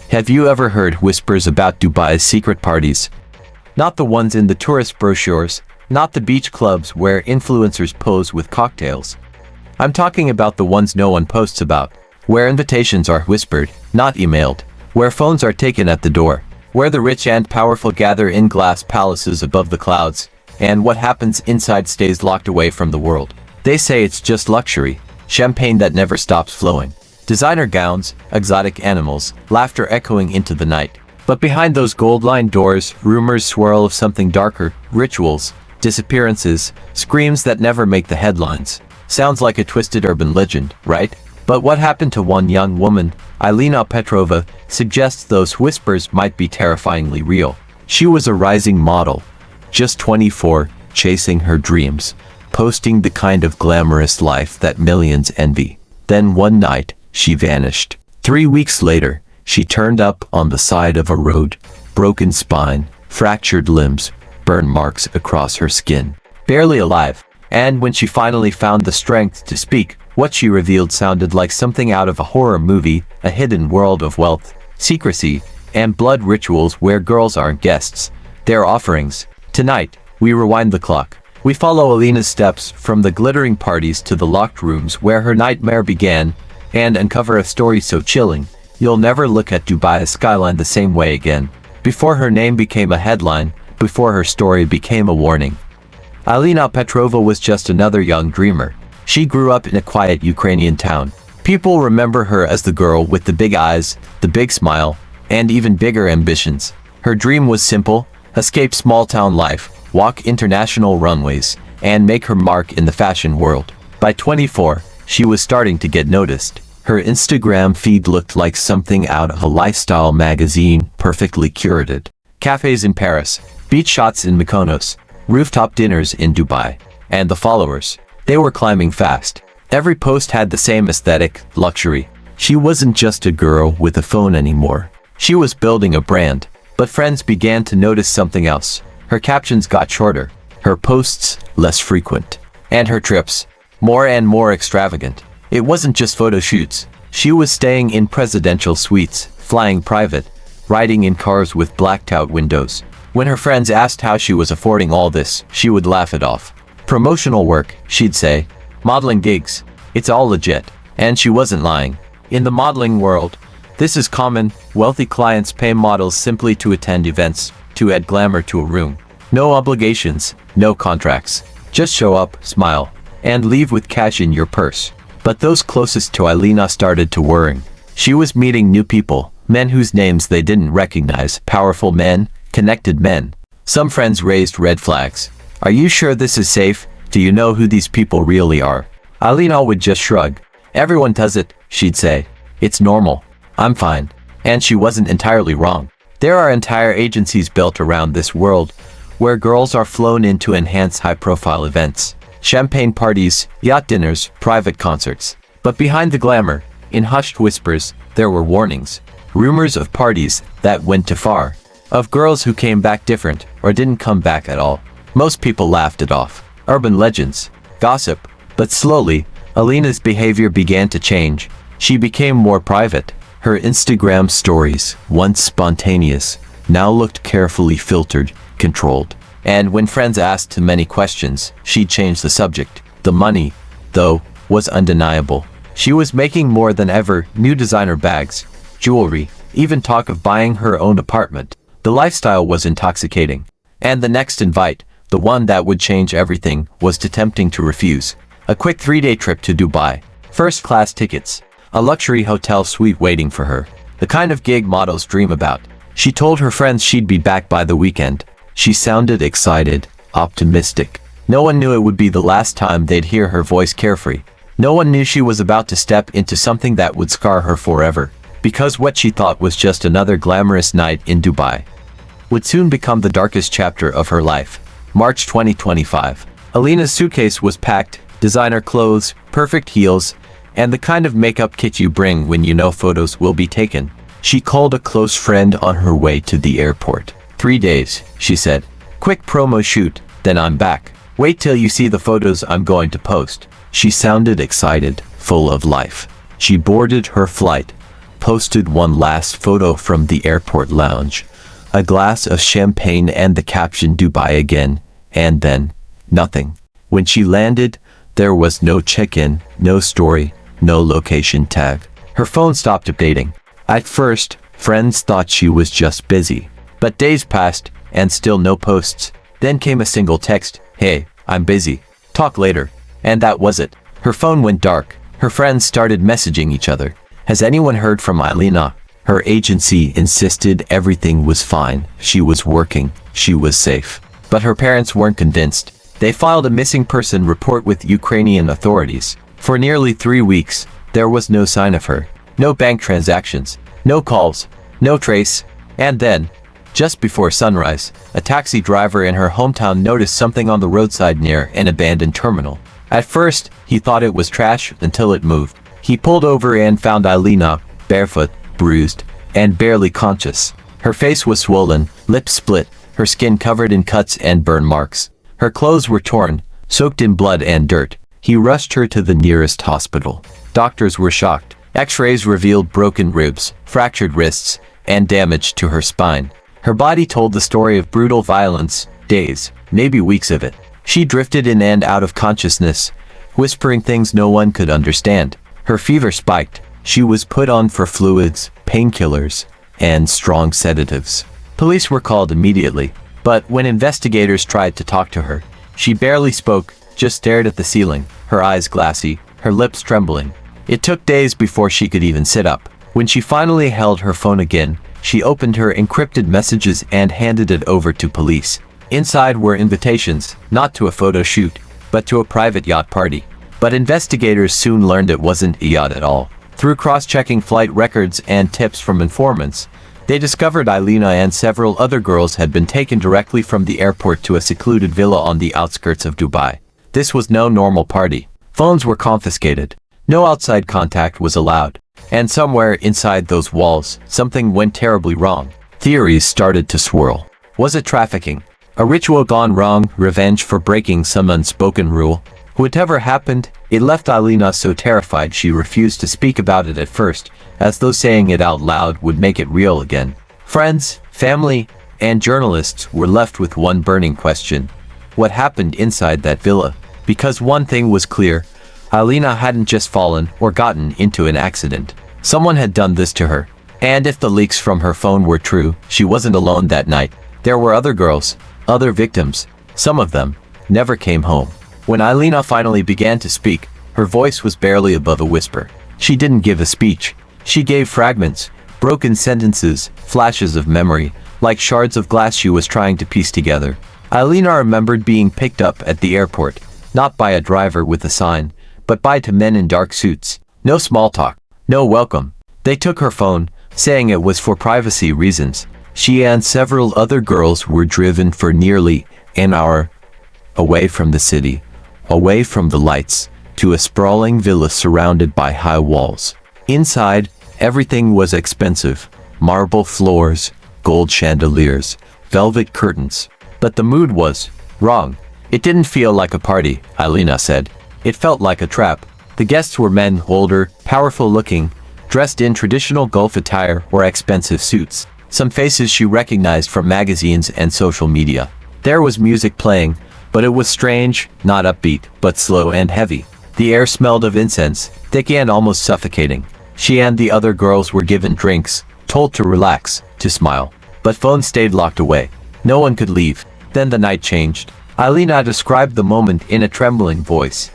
Have you ever heard whispers about Dubai's secret parties? Not the ones in the tourist brochures, not the beach clubs where influencers pose with cocktails. I'm talking about the ones no one posts about, where invitations are whispered, not emailed, where phones are taken at the door, where the rich and powerful gather in glass palaces above the clouds, and what happens inside stays locked away from the world. They say it's just luxury, champagne that never stops flowing, designer gowns, exotic animals, laughter echoing into the night. But behind those gold-lined doors, rumors swirl of something darker, rituals, disappearances, screams that never make the headlines. Sounds like a twisted urban legend, right? But what happened to one young woman, Alina Petrova, suggests those whispers might be terrifyingly real. She was a rising model, just 24, chasing her dreams, posting the kind of glamorous life that millions envy. Then one night, she vanished. 3 weeks later, she turned up on the side of a road, broken spine, fractured limbs, burn marks across her skin. Barely alive. And when she finally found the strength to speak, what she revealed sounded like something out of a horror movie, a hidden world of wealth, secrecy, and blood rituals where girls aren't guests, they're offerings. Tonight, we rewind the clock. We follow Alina's steps from the glittering parties to the locked rooms where her nightmare began, and uncover a story so chilling, you'll never look at Dubai's skyline the same way again. Before her name became a headline, before her story became a warning. Alina Petrova was just another young dreamer. She grew up in a quiet Ukrainian town. People remember her as the girl with the big eyes, the big smile, and even bigger ambitions. Her dream was simple: escape small-town life, walk international runways, and make her mark in the fashion world. By 24, she was starting to get noticed. Her Instagram feed looked like something out of a lifestyle magazine, perfectly curated. Cafes in Paris, beach shots in Mykonos, rooftop dinners in Dubai. And the followers, they were climbing fast. Every post had the same aesthetic, luxury. She wasn't just a girl with a phone anymore. She was building a brand. But friends began to notice something else. Her captions got shorter, her posts less frequent, and her trips more and more extravagant. It wasn't just photo shoots. She was staying in presidential suites, flying private, riding in cars with blacked-out windows. When her friends asked how she was affording all this, she would laugh it off. Promotional work, she'd say. Modeling gigs. It's all legit. And she wasn't lying. In the modeling world, this is common. Wealthy clients pay models simply to attend events, to add glamour to a room. No obligations, no contracts. Just show up, smile, and leave with cash in your purse. But those closest to Alina started to worry. She was meeting new people, men whose names they didn't recognize, powerful men, connected men. Some friends raised red flags. Are you sure this is safe? Do you know who these people really are? Alina would just shrug. Everyone does it, she'd say. It's normal. I'm fine. And she wasn't entirely wrong. There are entire agencies built around this world, where girls are flown in to enhance high-profile events. Champagne parties, yacht dinners, private concerts. But behind the glamour, in hushed whispers, there were warnings. Rumors of parties that went too far. Of girls who came back different, or didn't come back at all. Most people laughed it off. Urban legends, gossip. But slowly, Alina's behavior began to change. She became more private. Her Instagram stories, once spontaneous, now looked carefully filtered, controlled. And when friends asked too many questions, she'd change the subject. The money, though, was undeniable. She was making more than ever, new designer bags, jewelry, even talk of buying her own apartment. The lifestyle was intoxicating. And the next invite, the one that would change everything, was too tempting to refuse. A quick 3-day trip to Dubai. First-class tickets. A luxury hotel suite waiting for her. The kind of gig models dream about. She told her friends she'd be back by the weekend. She sounded excited, optimistic. No one knew it would be the last time they'd hear her voice carefree. No one knew she was about to step into something that would scar her forever. Because what she thought was just another glamorous night in Dubai would soon become the darkest chapter of her life. March 2025. Alina's suitcase was packed, designer clothes, perfect heels, and the kind of makeup kit you bring when you know photos will be taken. She called a close friend on her way to the airport. 3 days, she said. Quick promo shoot, then I'm back. Wait till you see the photos I'm going to post. She sounded excited, full of life. She boarded her flight, posted one last photo from the airport lounge. A glass of champagne and the caption "Dubai again," and then nothing. When she landed, there was no check-in, no story, no location tag. Her phone stopped updating. At first, friends thought she was just busy. But days passed, and still no posts. Then came a single text, "Hey, I'm busy. Talk later." And that was it. Her phone went dark. Her friends started messaging each other. "Has anyone heard from Alina?" Her agency insisted everything was fine. She was working. She was safe. But her parents weren't convinced. They filed a missing person report with Ukrainian authorities. For nearly 3 weeks, there was no sign of her. No bank transactions. No calls. No trace. And then, just before sunrise, a taxi driver in her hometown noticed something on the roadside near an abandoned terminal. At first, he thought it was trash until it moved. He pulled over and found Alina, barefoot, bruised, and barely conscious. Her face was swollen, lips split, her skin covered in cuts and burn marks. Her clothes were torn, soaked in blood and dirt. He rushed her to the nearest hospital. Doctors were shocked. X-rays revealed broken ribs, fractured wrists, and damage to her spine. Her body told the story of brutal violence, days, maybe weeks of it. She drifted in and out of consciousness, whispering things no one could understand. Her fever spiked. She was put on for fluids, painkillers, and strong sedatives. Police were called immediately, but when investigators tried to talk to her, she barely spoke, just stared at the ceiling, her eyes glassy, her lips trembling. It took days before she could even sit up. When she finally held her phone again, she opened her encrypted messages and handed it over to police. Inside were invitations, not to a photo shoot, but to a private yacht party. But investigators soon learned it wasn't a yacht at all. Through cross-checking flight records and tips from informants, they discovered Alina and several other girls had been taken directly from the airport to a secluded villa on the outskirts of Dubai. This was no normal party. Phones were confiscated. No outside contact was allowed. And somewhere inside those walls, something went terribly wrong. Theories started to swirl. Was it trafficking? A ritual gone wrong, revenge for breaking some unspoken rule? Whatever happened, it left Alina so terrified she refused to speak about it at first, as though saying it out loud would make it real again. Friends, family, and journalists were left with one burning question. What happened inside that villa? Because one thing was clear, Alina hadn't just fallen or gotten into an accident. Someone had done this to her. And if the leaks from her phone were true, she wasn't alone that night. There were other girls, other victims. Some of them never came home. When Alina finally began to speak, her voice was barely above a whisper. She didn't give a speech. She gave fragments, broken sentences, flashes of memory, like shards of glass she was trying to piece together. Alina remembered being picked up at the airport, not by a driver with a sign, but by two men in dark suits. No small talk, no welcome. They took her phone, saying it was for privacy reasons. She and several other girls were driven for nearly an hour away from the city, away from the lights, to a sprawling villa surrounded by high walls. Inside, everything was expensive. Marble floors, gold chandeliers, velvet curtains. But the mood was wrong. It didn't feel like a party, Alina said. It felt like a trap. The guests were men, older, powerful looking, dressed in traditional Gulf attire or expensive suits. Some faces she recognized from magazines and social media. There was music playing, but it was strange, not upbeat, but slow and heavy. The air smelled of incense, thick and almost suffocating. She and the other girls were given drinks, told to relax, to smile. But phones stayed locked away. No one could leave. Then the night changed. Alina described the moment in a trembling voice.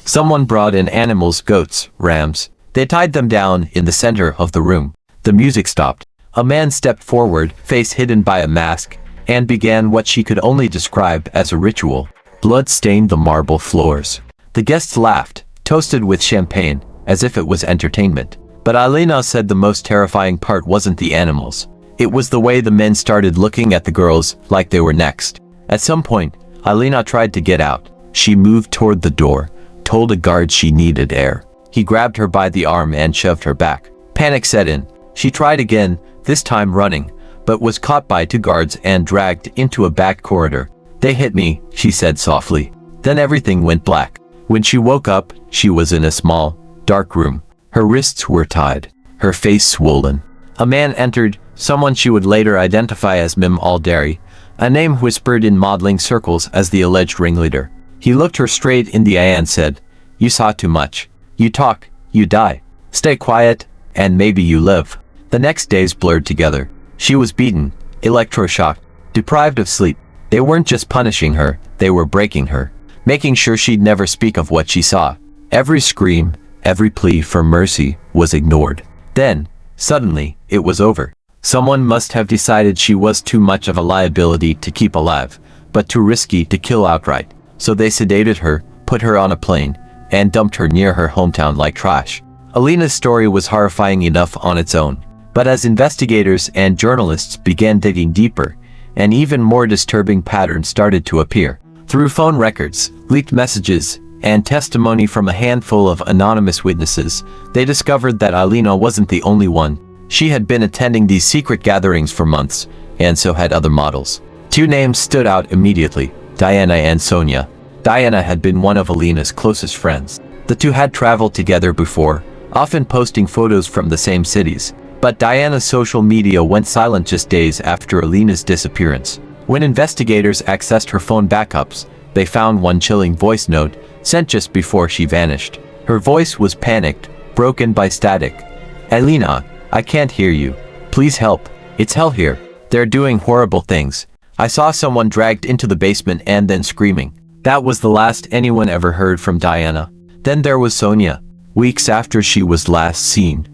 Someone brought in animals, goats, rams. They tied them down in the center of the room. The music stopped. A man stepped forward, face hidden by a mask, and began what she could only describe as a ritual. Blood stained the marble floors. The guests laughed, toasted with champagne, as if it was entertainment. But Alina said the most terrifying part wasn't the animals. It was the way the men started looking at the girls like they were next. At some point, Alina tried to get out. She moved toward the door, told a guard she needed air. He grabbed her by the arm and shoved her back. Panic set in. She tried again, this time running, but was caught by two guards and dragged into a back corridor. "They hit me," she said softly. Then everything went black. When she woke up, she was in a small, dark room. Her wrists were tied. her face swollen. A man entered, someone she would later identify as Mim Al-Dari, a name whispered in modeling circles as the alleged ringleader. He looked her straight in the eye and said, "You saw too much. You talk, you die. Stay quiet, and maybe you live." The next days blurred together. She was beaten, electroshocked, deprived of sleep. They weren't just punishing her, they were breaking her, making sure she'd never speak of what she saw. Every scream, every plea for mercy was ignored. Then, suddenly, it was over. Someone must have decided she was too much of a liability to keep alive, but too risky to kill outright. So they sedated her, put her on a plane, and dumped her near her hometown like trash. Alina's story was horrifying enough on its own. But as investigators and journalists began digging deeper, an even more disturbing pattern started to appear. Through phone records, leaked messages, and testimony from a handful of anonymous witnesses, they discovered that Alina wasn't the only one. She had been attending these secret gatherings for months, and so had other models. Two names stood out immediately: Diana and Sonia. Diana had been one of Alina's closest friends. The two had traveled together before, often posting photos from the same cities. But Diana's social media went silent just days after Alina's disappearance. When investigators accessed her phone backups, they found one chilling voice note sent just before she vanished. Her voice was panicked, broken by static. "Alina, I can't hear you. Please help. It's hell here. They're doing horrible things. I saw someone dragged into the basement and then screaming." That was the last anyone ever heard from Diana. Then there was Sonia. Weeks after she was last seen,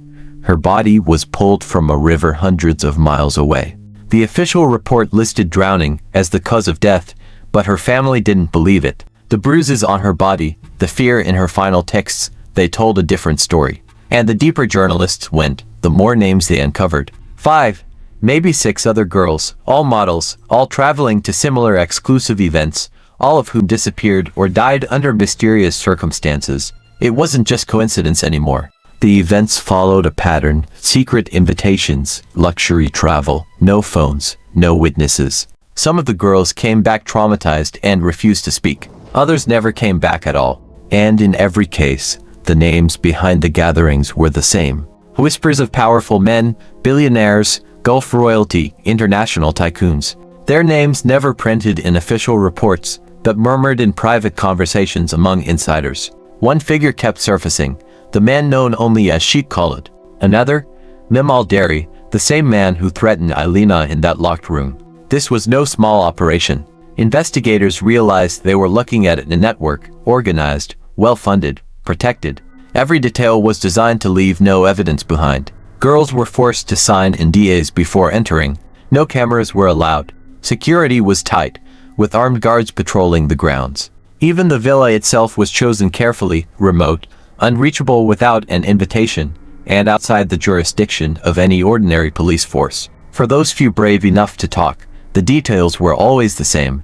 her body was pulled from a river hundreds of miles away. The official report listed drowning as the cause of death, but her family didn't believe it. The bruises on her body, the fear in her final texts, they told a different story. And the deeper journalists went, the more names they uncovered. 5, maybe 6 other girls, all models, all traveling to similar exclusive events, all of whom disappeared or died under mysterious circumstances. It wasn't just coincidence anymore. The events followed a pattern: secret invitations, luxury travel, no phones, no witnesses. Some of the girls came back traumatized and refused to speak. Others never came back at all. And in every case, the names behind the gatherings were the same. Whispers of powerful men, billionaires, Gulf royalty, international tycoons. Their names never printed in official reports, but murmured in private conversations among insiders. One figure kept surfacing, the man known only as Sheikh Khalid. Another, Mim Al-Dari, the same man who threatened Alina in that locked room. This was no small operation. Investigators realized they were looking at a network, organized, well-funded, protected. Every detail was designed to leave no evidence behind. Girls were forced to sign NDAs before entering. No cameras were allowed. Security was tight, with armed guards patrolling the grounds. Even the villa itself was chosen carefully, remote, unreachable without an invitation, and outside the jurisdiction of any ordinary police force. For those few brave enough to talk, the details were always the same.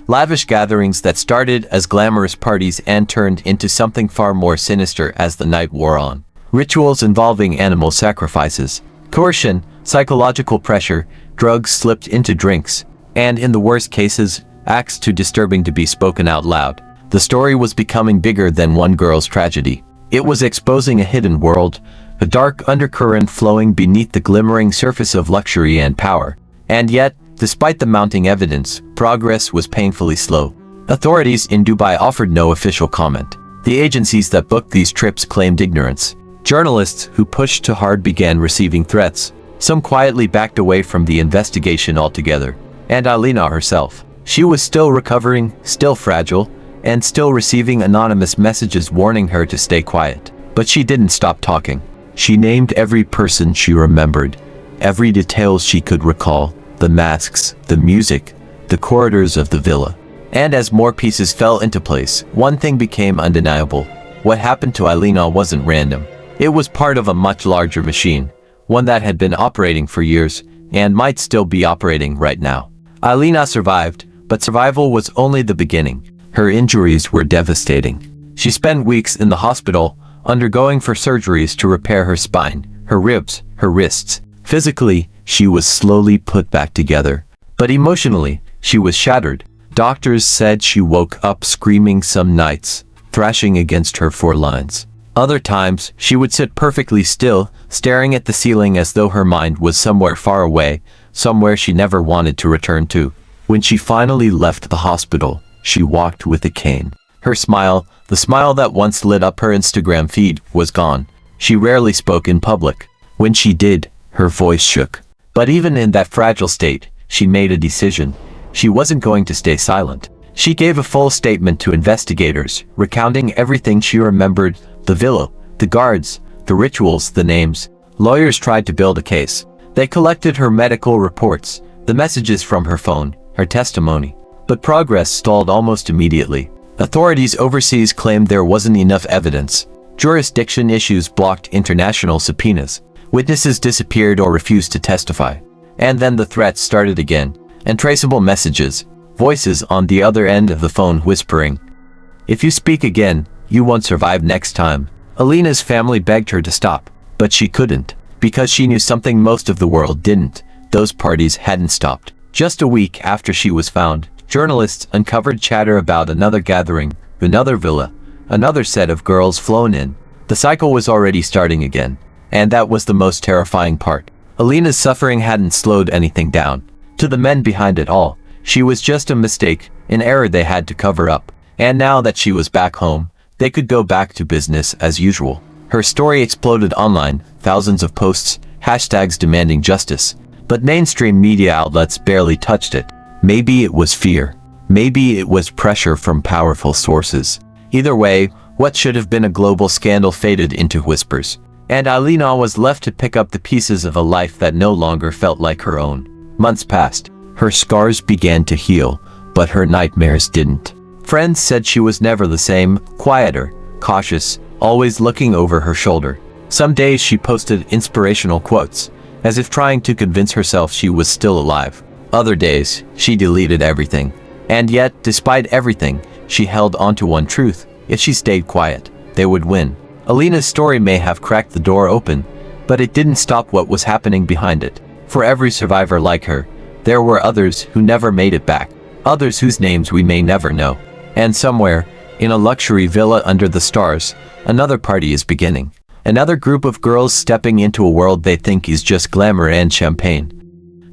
Lavish gatherings that started as glamorous parties and turned into something far more sinister as the night wore on. Rituals involving animal sacrifices, coercion, psychological pressure, drugs slipped into drinks, and in the worst cases, acts too disturbing to be spoken out loud. The story was becoming bigger than one girl's tragedy. It was exposing a hidden world, a dark undercurrent flowing beneath the glimmering surface of luxury and power. And yet, despite the mounting evidence, progress was painfully slow. Authorities in Dubai offered no official comment. The agencies that booked these trips claimed ignorance. Journalists who pushed too hard began receiving threats. Some quietly backed away from the investigation altogether. And Alina herself. She was still recovering, still fragile, and still receiving anonymous messages warning her to stay quiet. But she didn't stop talking. She named every person she remembered, every detail she could recall, the masks, the music, the corridors of the villa. And as more pieces fell into place, one thing became undeniable. What happened to Alina wasn't random. It was part of a much larger machine, one that had been operating for years, and might still be operating right now. Alina survived, but survival was only the beginning. Her injuries were devastating. She spent weeks in the hospital, undergoing for surgeries to repair her spine, her ribs, her wrists. Physically, she was slowly put back together. But emotionally, she was shattered. Doctors said she woke up screaming some nights, thrashing against her 4 lines. Other times, she would sit perfectly still, staring at the ceiling as though her mind was somewhere far away, somewhere she never wanted to return to. When she finally left the hospital, she walked with a cane. Her smile, the smile that once lit up her Instagram feed, was gone. She rarely spoke in public. When she did, her voice shook. But even in that fragile state, she made a decision. She wasn't going to stay silent. She gave a full statement to investigators, recounting everything she remembered: the villa, the guards, the rituals, the names. Lawyers tried to build a case. They collected her medical reports, the messages from her phone, her testimony. But progress stalled almost immediately. Authorities overseas claimed there wasn't enough evidence. Jurisdiction issues blocked international subpoenas. Witnesses disappeared or refused to testify. And then the threats started again. Untraceable messages, voices on the other end of the phone whispering, "If you speak again, you won't survive next time." Alina's family begged her to stop, but she couldn't, because she knew something most of the world didn't. Those parties hadn't stopped. Just a week after she was found, journalists uncovered chatter about another gathering, another villa, another set of girls flown in. The cycle was already starting again. And that was the most terrifying part. Alina's suffering hadn't slowed anything down. To the men behind it all, she was just a mistake, an error they had to cover up. And now that she was back home, they could go back to business as usual. Her story exploded online, thousands of posts, hashtags demanding justice. But mainstream media outlets barely touched it. Maybe it was fear. Maybe it was pressure from powerful sources. Either way, what should have been a global scandal faded into whispers. And Alina was left to pick up the pieces of a life that no longer felt like her own. Months passed. Her scars began to heal, but her nightmares didn't. Friends said she was never the same, quieter, cautious, always looking over her shoulder. Some days she posted inspirational quotes, as if trying to convince herself she was still alive. Other days, she deleted everything. And yet, despite everything, she held onto one truth: if she stayed quiet, they would win. Alina's story may have cracked the door open, but it didn't stop what was happening behind it. For every survivor like her, there were others who never made it back, others whose names we may never know. And somewhere, in a luxury villa under the stars, another party is beginning. Another group of girls stepping into a world they think is just glamour and champagne.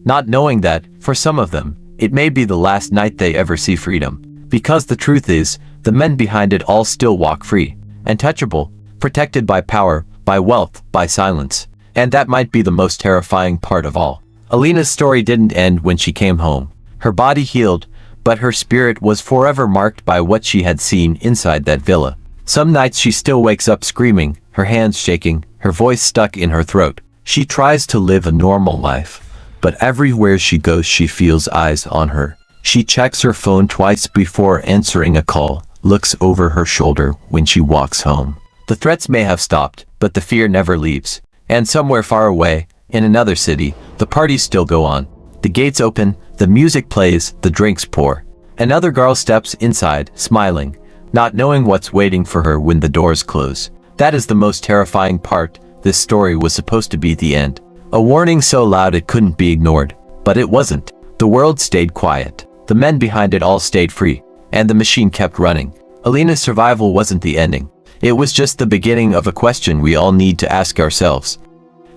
Not knowing that, for some of them, it may be the last night they ever see freedom. Because the truth is, the men behind it all still walk free, untouchable, protected by power, by wealth, by silence. And that might be the most terrifying part of all. Alina's story didn't end when she came home. Her body healed, but her spirit was forever marked by what she had seen inside that villa. Some nights she still wakes up screaming, her hands shaking, her voice stuck in her throat. She tries to live a normal life, but everywhere she goes she feels eyes on her. She checks her phone twice before answering a call, looks over her shoulder when she walks home. The threats may have stopped, but the fear never leaves. And somewhere far away, in another city, the parties still go on. The gates open, the music plays, the drinks pour. Another girl steps inside, smiling, not knowing what's waiting for her when the doors close. That is the most terrifying part. This story was supposed to be the end. A warning so loud it couldn't be ignored. But it wasn't. The world stayed quiet. The men behind it all stayed free. And the machine kept running. Alina's survival wasn't the ending. It was just the beginning of a question we all need to ask ourselves.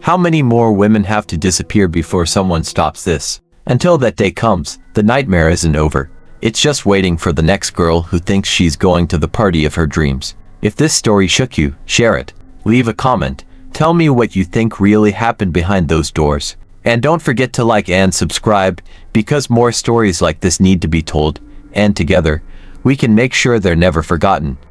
How many more women have to disappear before someone stops this? Until that day comes, the nightmare isn't over. It's just waiting for the next girl who thinks she's going to the party of her dreams. If this story shook you, share it. Leave a comment. Tell me what you think really happened behind those doors. And don't forget to like and subscribe, because more stories like this need to be told, and together, we can make sure they're never forgotten.